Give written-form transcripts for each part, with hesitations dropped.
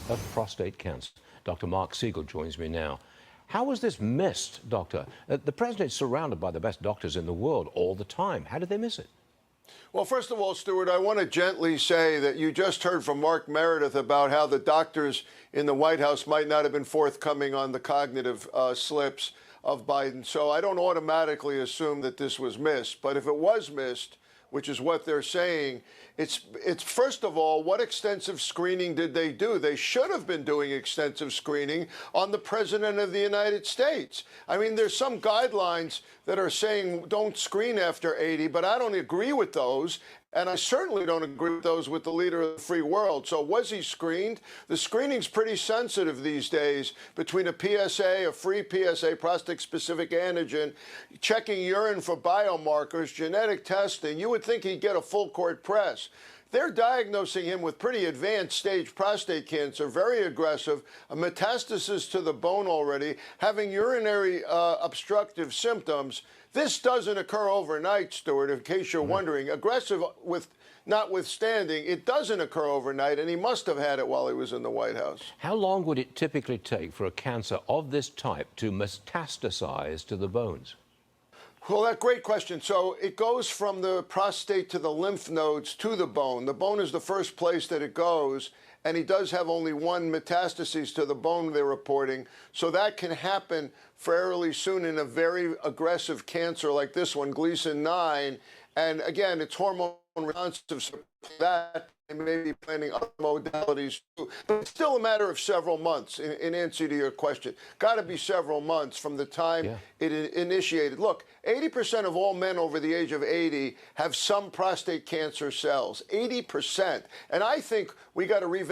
of prostate cancer. Dr. Mark Siegel joins me now. How was this missed, Doctor? The president is surrounded by the best doctors in the world all the time. How did they miss it? Well, first of all, Stuart, I want to gently say that you just heard from Mark Meredith about how the doctors in the White House might not have been forthcoming on the cognitive slips of Biden. So I don't automatically assume that this was missed. But if it was missed, which is what they're saying, it's first of all, what extensive screening did they do? They should have been doing extensive screening on the president of the United States. I mean, there's some guidelines that are saying don't screen after 80, but I don't agree with those. And I certainly don't agree with those with the leader of the free world. So was he screened? The screening's pretty sensitive these days between a PSA, a free PSA, prostate-specific antigen, checking urine for biomarkers, genetic testing. You would think he'd get a full-court press. They're diagnosing him with pretty advanced stage prostate cancer, very aggressive, a metastasis to the bone already, having urinary obstructive symptoms. This doesn't occur overnight, Stuart, in case you're wondering. Aggressive notwithstanding, it doesn't occur overnight, and he must have had it while he was in the White House. How long would it typically take for a cancer of this type to metastasize to the bones? Well, that's a great question. So it goes from the prostate to the lymph nodes to the bone. The bone is the first place that it goes, and he does have only one metastasis to the bone, they're reporting. So that can happen fairly soon in a very aggressive cancer like this one, Gleason 9. And again, it's hormone responsive, so that they may be planning other modalities too. But it's still a matter of several months in answer to your question. Got to be several months from the time it initiated. Look, 80% of all men over the age of 80 have some prostate cancer cells, 80%. And I think we got to revisit.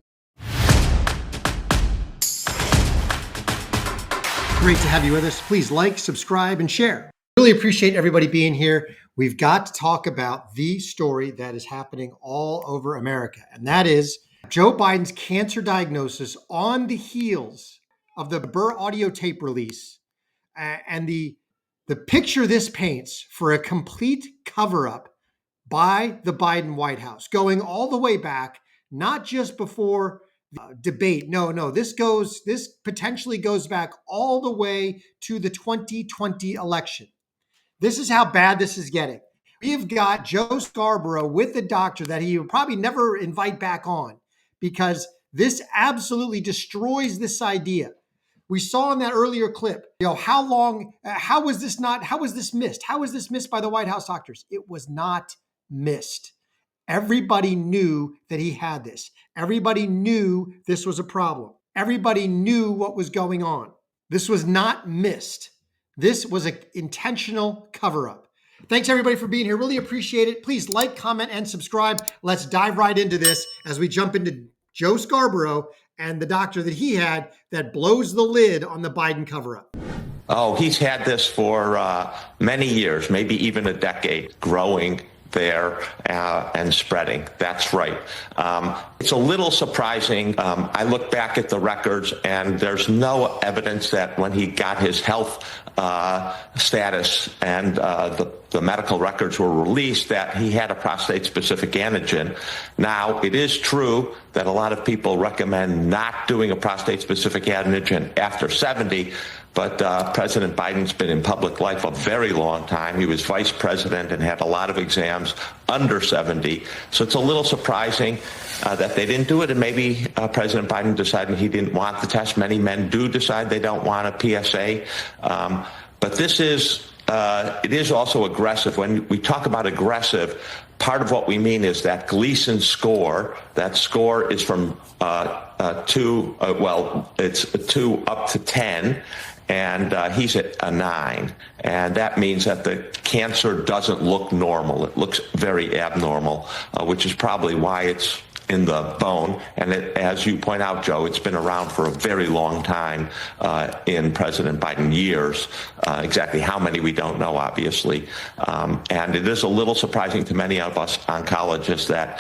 Great to have you with us. Please like, subscribe, and share. Really appreciate everybody being here. We've got to talk about the story that is happening all over America, and that is Joe Biden's cancer diagnosis on the heels of the Burr audio tape release and the picture this paints for a complete cover-up by the Biden White House, going all the way back, not just before debate. No, this potentially goes back all the way to the 2020 election. This is how bad this is getting. We've got Joe Scarborough with the doctor that he will probably never invite back on because this absolutely destroys this idea. We saw in that earlier clip, how was this missed? How was this missed by the White House doctors? It was not missed. Everybody knew that he had this. Everybody knew this was a problem. Everybody knew what was going on. This was not missed. This was an intentional cover-up. Thanks everybody for being here. Really appreciate it. Please like, comment, and subscribe. Let's dive right into this as we jump into Joe Scarborough and the doctor that he had that blows the lid on the Biden cover-up. Oh, he's had this for many years, maybe even a decade, growing there and spreading. That's right. It's a little surprising. I look back at the records and there's no evidence that when he got his health status and the medical records were released that he had a prostate-specific antigen. Now, it is true that a lot of people recommend not doing a prostate-specific antigen after 70, but President Biden's been in public life a very long time. He was vice president and had a lot of exams under 70. So it's a little surprising that they didn't do it. And maybe President Biden decided he didn't want the test. Many men do decide they don't want a PSA. But this is, it is also aggressive. When we talk about aggressive, part of what we mean is that Gleason score. That score is from it's 2 up to 10. And he's at a 9. And that means that the cancer doesn't look normal. It looks very abnormal, which is probably why it's in the bone. And as you point out, Joe, it's been around for a very long time in President Biden years. Exactly how many we don't know, obviously. And it is a little surprising to many of us oncologists that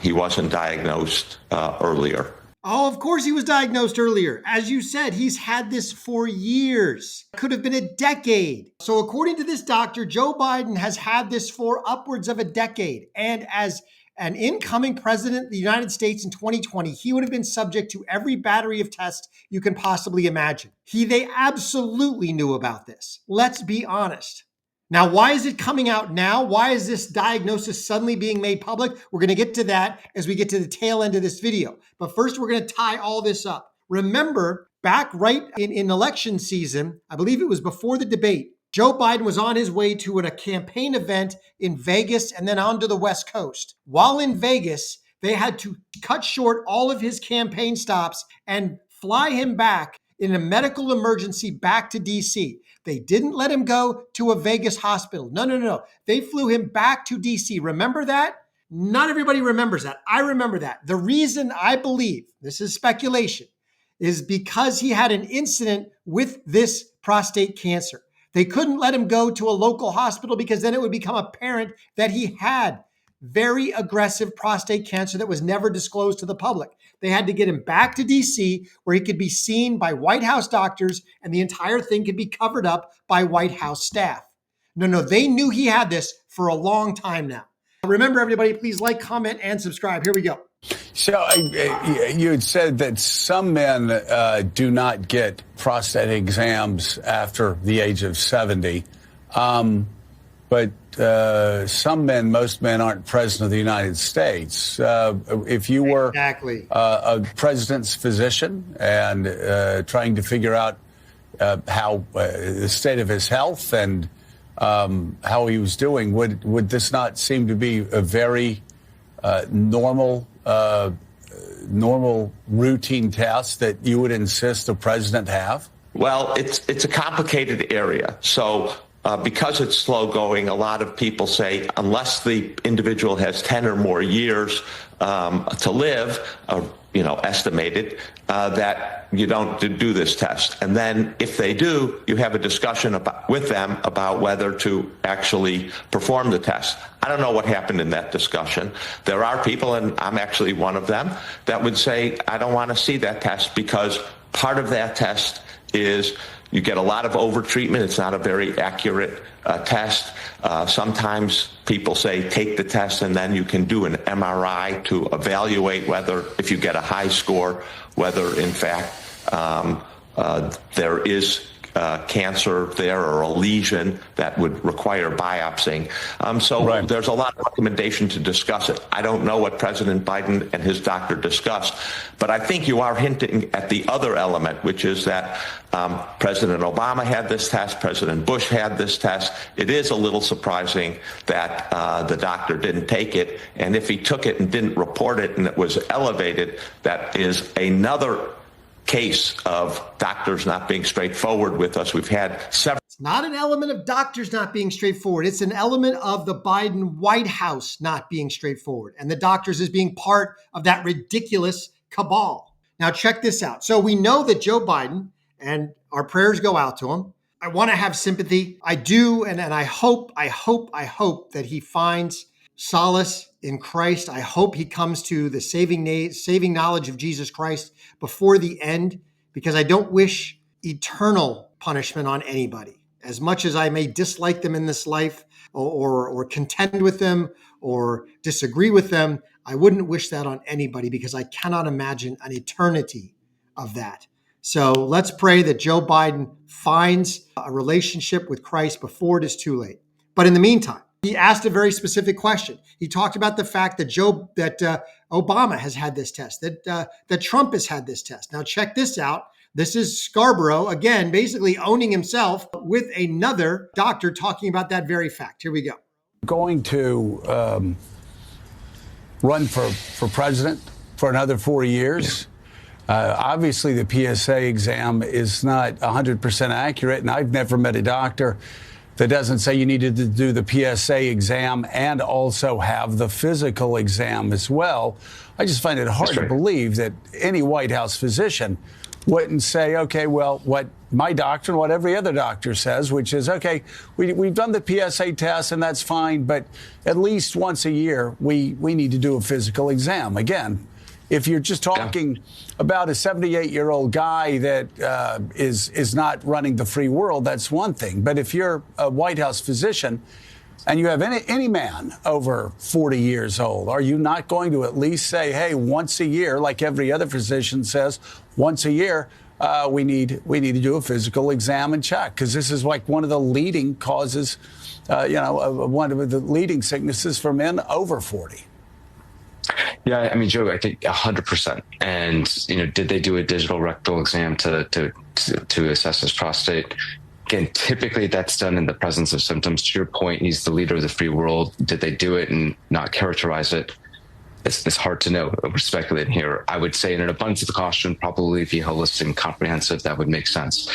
he wasn't diagnosed earlier. Oh, of course he was diagnosed earlier. As you said, he's had this for years. Could have been a decade. So according to this doctor, Joe Biden has had this for upwards of a decade. And as an incoming president of the United States in 2020, he would have been subject to every battery of tests you can possibly imagine. They absolutely knew about this. Let's be honest. Now, why is it coming out now? Why is this diagnosis suddenly being made public? We're going to get to that as we get to the tail end of this video. But first, we're going to tie all this up. Remember, back right in election season, I believe it was before the debate, Joe Biden was on his way to a campaign event in Vegas and then on to the West Coast. While in Vegas, they had to cut short all of his campaign stops and fly him back in a medical emergency back to DC. They didn't let him go to a Vegas hospital. No. They flew him back to DC. Remember that? Not everybody remembers that. I remember that. The reason I believe, this is speculation, is because he had an incident with this prostate cancer. They couldn't let him go to a local hospital because then it would become apparent that he had very aggressive prostate cancer that was never disclosed to the public. They had to get him back to DC where he could be seen by White House doctors and the entire thing could be covered up by White House staff. No, they knew he had this for a long time now. Remember, everybody, please like, comment, and subscribe. Here we go. So you had said that some men do not get prostate exams after the age of 70. But some men, most men aren't president of the United States. If you were a president's physician and trying to figure out how the state of his health and how he was doing, would this not seem to be a very normal routine test that you would insist the president have? Well, it's a complicated area. So because it's slow going, a lot of people say unless the individual has 10 or more years to live, estimated, that you don't do this test. And then if they do, you have a discussion with them about whether to actually perform the test. I don't know what happened in that discussion. There are people, and I'm actually one of them, that would say, I don't want to see that test because part of that test is you get a lot of overtreatment. It's not a very accurate test. Sometimes people say take the test and then you can do an MRI to evaluate whether, if you get a high score, whether in fact there is cancer there or a lesion that would require biopsying. There's a lot of recommendation to discuss it. I don't know what President Biden and his doctor discussed, but I think you are hinting at the other element, which is that President Obama had this test, President Bush had this test. It is a little surprising that the doctor didn't take it, and if he took it and didn't report it and it was elevated, that is another case of doctors not being straightforward with us. We've had several. It's not an element of doctors not being straightforward. It's an element of the Biden White House not being straightforward, and the doctors as being part of that ridiculous cabal. Now, check this out. So we know that Joe Biden, and our prayers go out to him. I want to have sympathy. I do, and I hope that he finds solace in Christ. I hope he comes to the saving knowledge of Jesus Christ before the end, because I don't wish eternal punishment on anybody. As much as I may dislike them in this life or contend with them or disagree with them, I wouldn't wish that on anybody because I cannot imagine an eternity of that. So let's pray that Joe Biden finds a relationship with Christ before it is too late. But in the meantime, he asked a very specific question. He talked about the fact that Obama has had this test, that Trump has had this test. Now check this out. This is Scarborough, again, basically owning himself with another doctor talking about that very fact. Here we go. Going to run for president for another 4 years. Obviously, the PSA exam is not 100% accurate, and I've never met a doctor that doesn't say you needed to do the PSA exam and also have the physical exam as well. I just find it hard to believe that any White House physician wouldn't say, okay, well, what my doctor and what every other doctor says, which is, okay, we've done the PSA test and that's fine, but at least once a year, we need to do a physical exam. Again, if you're just talking about a 78-year-old guy that is not running the free world, that's one thing. But if you're a White House physician and you have any man over 40 years old, are you not going to at least say, hey, once a year, like every other physician says, once a year, we need to do a physical exam and check? Because this is like one of the leading causes, one of the leading sicknesses for men over 40. Yeah, I mean, Joe, I think 100%. And did they do a digital rectal exam to assess his prostate? Again, typically that's done in the presence of symptoms. To your point, he's the leader of the free world. Did they do it and not characterize it? It's hard to know. We're speculating here. I would say in an abundance of caution, probably be holistic and comprehensive. That would make sense.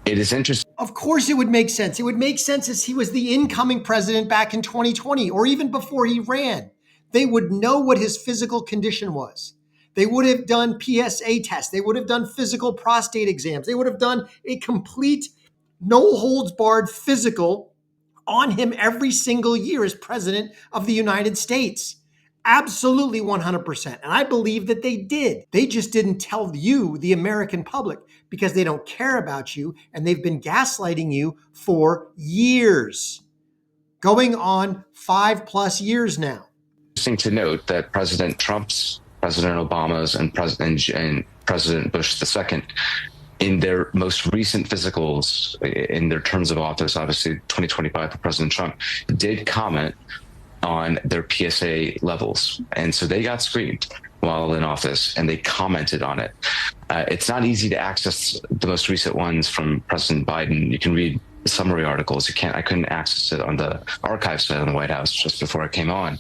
It is interesting. Of course it would make sense. It would make sense as he was the incoming president back in 2020 or even before he ran. They would know what his physical condition was. They would have done PSA tests. They would have done physical prostate exams. They would have done a complete no holds barred physical on him every single year as president of the United States. Absolutely 100%. And I believe that they did. They just didn't tell you, the American public, because they don't care about you and they've been gaslighting you for years, going on 5+ years now. Interesting to note that President Trump's, President Obama's, and President Bush II, in their most recent physicals, in their terms of office, obviously 2025 for President Trump, did comment on their PSA levels. And so they got screened while in office and they commented on it. It's not easy to access the most recent ones from President Biden. You can read summary articles. I couldn't access it on the archive site on the White House just before I came on.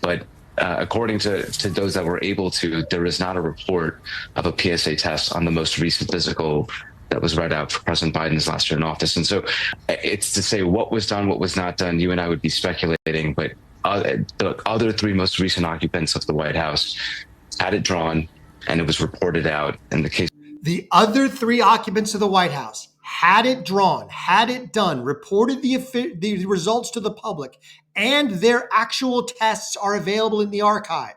But according to those that were able to, there is not a report of a PSA test on the most recent physical that was read out for President Biden's last year in office. And so it's to say what was done, what was not done. You and I would be speculating, but the other three most recent occupants of the White House had it drawn and it was reported out in the case. The other three occupants of the White House had it drawn, had it done, reported the results to the public, and their actual tests are available in the archive.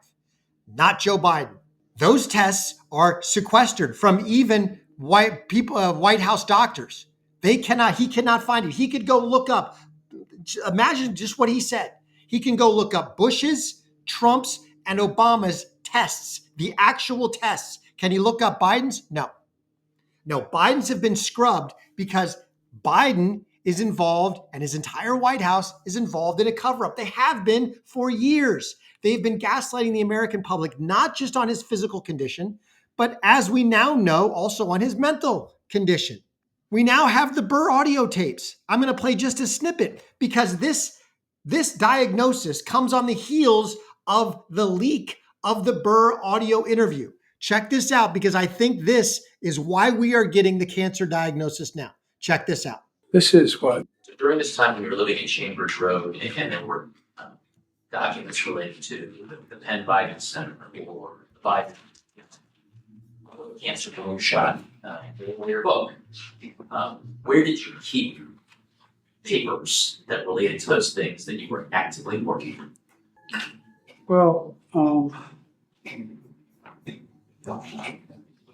Not Joe Biden. Those tests are sequestered from even White House doctors. He cannot find it. He could go look up. Imagine just what he said. He can go look up Bush's, Trump's, and Obama's tests, the actual tests. Can he look up Biden's? No. Biden's have been scrubbed because Biden is involved and his entire White House is involved in a cover-up. They have been for years. They've been gaslighting the American public, not just on his physical condition, but as we now know, also on his mental condition. We now have the Burr audio tapes. I'm going to play just a snippet because this diagnosis comes on the heels of the leak of the Burr audio interview. Check this out because I think this is why we are getting the cancer diagnosis now. Check this out. This is what? So during this time when we were living in Chambers Road, and there were documents related to the Penn Biden Center or the Biden cancer balloon shot in your book, where did you keep papers that related to those things that you were actively working on? Well,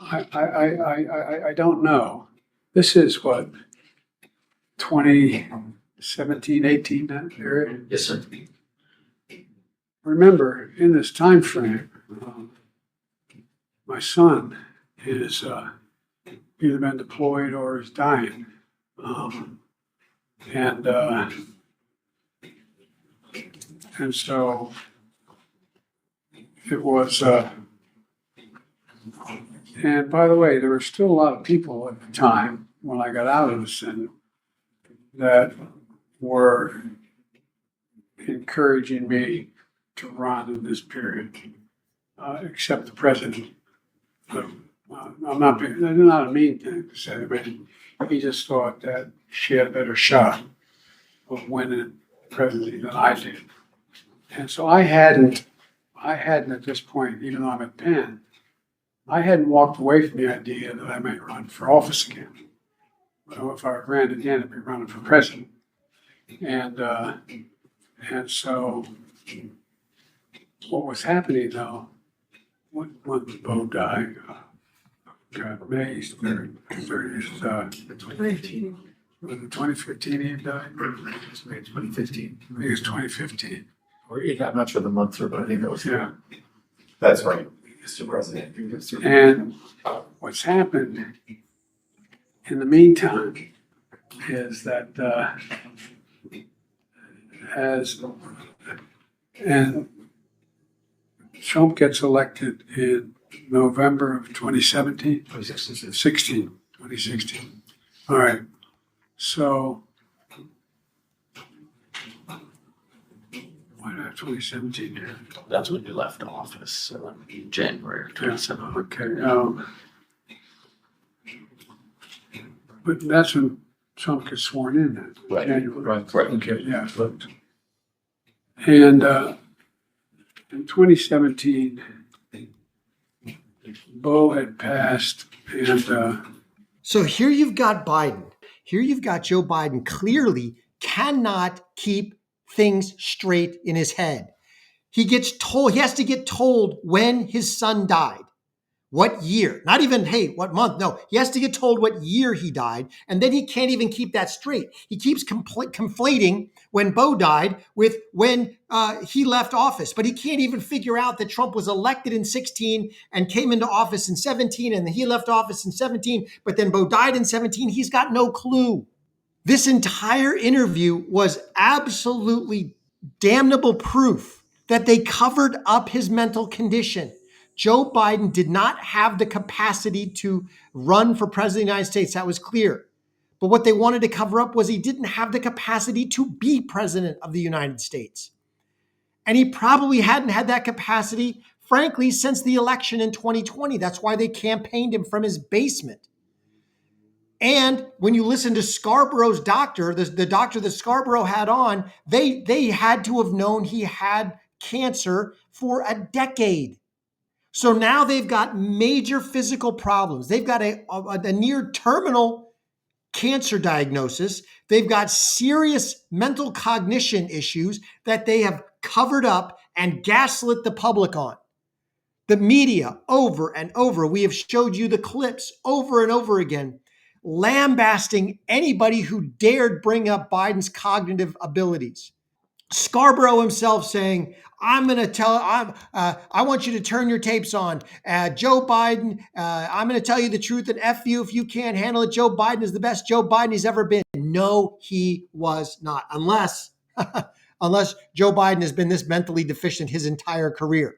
I don't know. This is what, 2017, 18, that area? Yes, sir. Remember, in this time frame, my son is either been deployed or is dying. And so it was, and by the way, there were still a lot of people at the time when I got out of the Senate that were encouraging me to run in this period, except the president. I'm not being, that's not a mean thing to say, but he just thought that she had a better shot of winning presidency than I did. And so I hadn't at this point, even though I'm at Penn, I hadn't walked away from the idea that I might run for office again. Well, if I ran again, I'd be running for president. And so what was happening though, when Bo died, God, May 3rd, 2018. Was it 2015 he died? It's May 2015. I think it's 2015. Or I'm not sure the month, but I think that was. Yeah. That's right, Mr. President. And what's happened in the meantime is that and Trump gets elected in November of 2017? 2016. All right. So, why not 2017? That's when you left office, in January of 2017. Okay. But that's when Trump gets sworn in then, Right. January. Right. Okay, yeah. And in 2017, Bo had passed, and So here you've got Biden. Here you've got Joe Biden clearly cannot keep things straight in his head. He has to get told when his son died, what year, not even, hey, what month? No, he has to get told what year he died. And then he can't even keep that straight. He keeps conflating when Bo died with when he left office, but he can't even figure out that Trump was elected in 16 and came into office in 17 and he left office in 17, but then Bo died in 17. He's got no clue. This entire interview was absolutely damnable proof that they covered up his mental condition. Joe Biden did not have the capacity to run for president of the United States. That was clear. But what they wanted to cover up was he didn't have the capacity to be president of the United States. And he probably hadn't had that capacity, frankly, since the election in 2020. That's why they campaigned him from his basement. And when you listen to Scarborough's doctor, the doctor that Scarborough had on, they had to have known he had cancer for a decade. So now they've got major physical problems. They've got a near terminal cancer diagnosis. They've got serious mental cognition issues that they have covered up and gaslit the public on. The media, over and over, we have showed you the clips over and over again, lambasting anybody who dared bring up Biden's cognitive abilities. Scarborough himself saying, I want you to turn your tapes on. Joe Biden, I'm going to tell you the truth and F you if you can't handle it. Joe Biden is the best Joe Biden he's ever been. No, he was not. Unless Joe Biden has been this mentally deficient his entire career.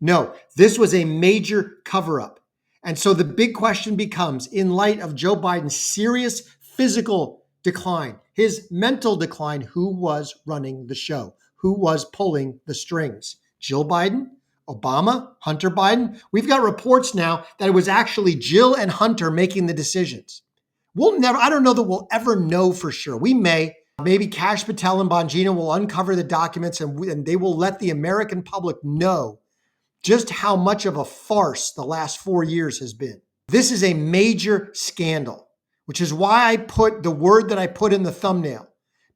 No, this was a major cover-up. And so the big question becomes, in light of Joe Biden's serious physical decline, his mental decline, who was running the show? Who was pulling the strings? Jill Biden? Obama? Hunter Biden? We've got reports now that it was actually Jill and Hunter making the decisions. I don't know that we'll ever know for sure. We may. Maybe Kash Patel and Bongino will uncover the documents and they will let the American public know just how much of a farce the last 4 years has been. This is a major scandal, which is why I put the word that I put in the thumbnail.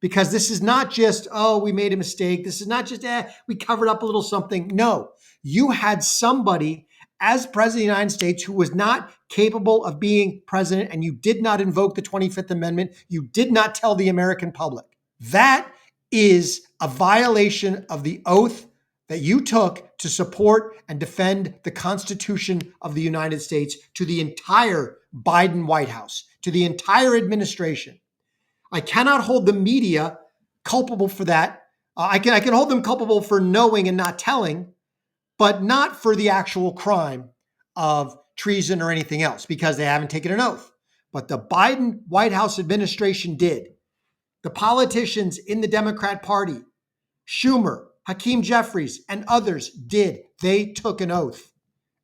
Because this is not just, oh, we made a mistake. This is not just, we covered up a little something. No, you had somebody as president of the United States who was not capable of being president, and you did not invoke the 25th Amendment. You did not tell the American public. That is a violation of the oath that you took to support and defend the Constitution of the United States to the entire Biden White House, to the entire administration. I cannot hold the media culpable for that. I can hold them culpable for knowing and not telling, but not for the actual crime of treason or anything else because they haven't taken an oath. But the Biden White House administration did. The politicians in the Democrat Party, Schumer, Hakeem Jeffries, and others did. They took an oath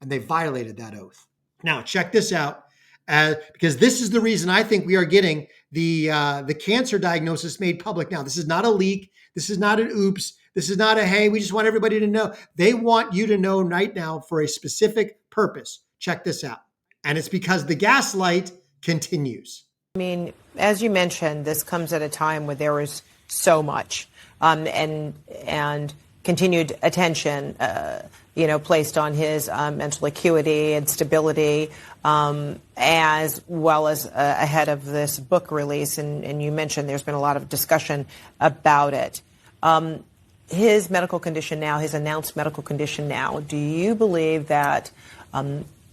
and they violated that oath. Now, check this out, because this is the reason I think we are getting the cancer diagnosis made public now. This is not a leak. This is not an oops. This is not a, hey, we just want everybody to know. They want you to know right now for a specific purpose. Check this out. And it's because the gaslight continues. I mean, as you mentioned, this comes at a time where there is so much and continued attention, placed on his mental acuity and stability, as well as ahead of this book release. And you mentioned there's been a lot of discussion about it. His medical condition now, his announced medical condition now, do you believe that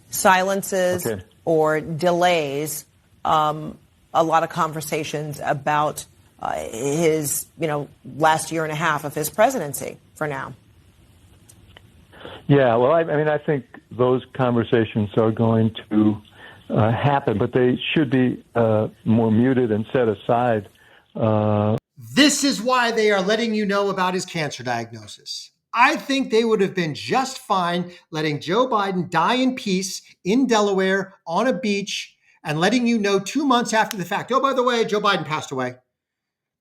silences or delays a lot of conversations about his, last year and a half of his presidency for now? Yeah, well, I mean, I think those conversations are going to happen, but they should be more muted and set aside. This is why they are letting you know about his cancer diagnosis. I think they would have been just fine letting Joe Biden die in peace in Delaware on a beach and letting you know 2 months after the fact, oh, by the way, Joe Biden passed away.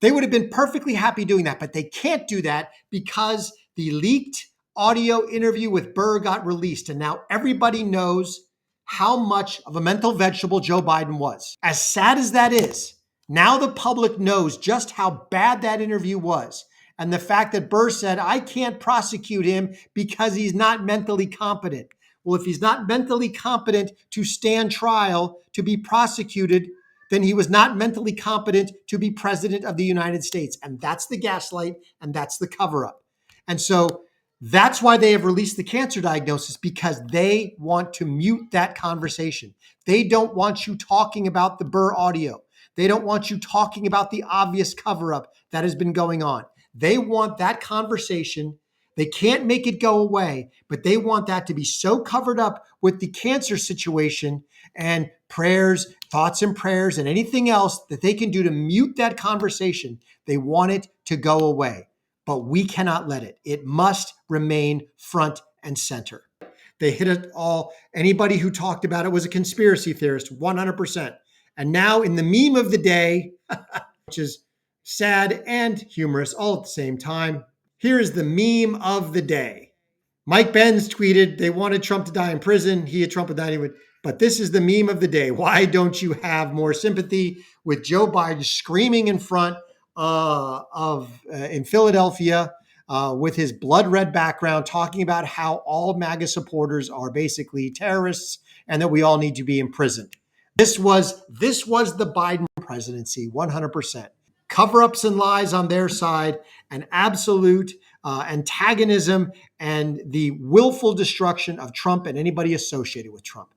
They would have been perfectly happy doing that, but they can't do that because the leaked audio interview with Burr got released, and now everybody knows how much of a mental vegetable Joe Biden was. As sad as that is, now the public knows just how bad that interview was. And the fact that Burr said, I can't prosecute him because he's not mentally competent. Well, if he's not mentally competent to stand trial, to be prosecuted, then he was not mentally competent to be president of the United States. And that's the gaslight, and that's the cover-up. And so that's why they have released the cancer diagnosis, because they want to mute that conversation. They don't want you talking about the Burr audio. They don't want you talking about the obvious cover-up that has been going on. They want that conversation. They can't make it go away, but they want that to be so covered up with the cancer situation and prayers, thoughts and prayers, and anything else that they can do to mute that conversation. They want it to go away, but we cannot let it. It must remain front and center. They hit it all. Anybody who talked about it was a conspiracy theorist, 100%. And now in the meme of the day, which is sad and humorous all at the same time, here is the meme of the day. Mike Benz tweeted they wanted Trump to die in prison. He had Trump would die anyway. But this is the meme of the day. Why don't you have more sympathy with Joe Biden screaming in front in Philadelphia with his blood red background, talking about how all MAGA supporters are basically terrorists and that we all need to be imprisoned. This was the Biden presidency, 100%. Cover-ups and lies on their side, and absolute antagonism and the willful destruction of Trump and anybody associated with Trump.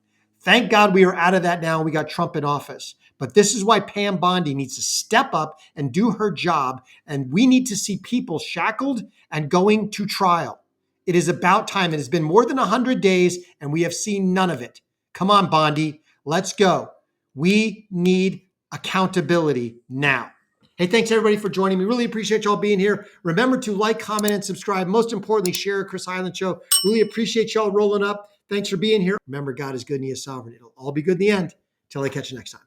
Thank God we are out of that now. We got Trump in office. But this is why Pam Bondi needs to step up and do her job. And we need to see people shackled and going to trial. It is about time. It has been more than 100 days and we have seen none of it. Come on, Bondi. Let's go. We need accountability now. Hey, thanks everybody for joining me. Really appreciate y'all being here. Remember to like, comment, and subscribe. Most importantly, share Chris Highland Show. Really appreciate y'all rolling up. Thanks for being here. Remember, God is good and he is sovereign. It'll all be good in the end. Till I catch you next time.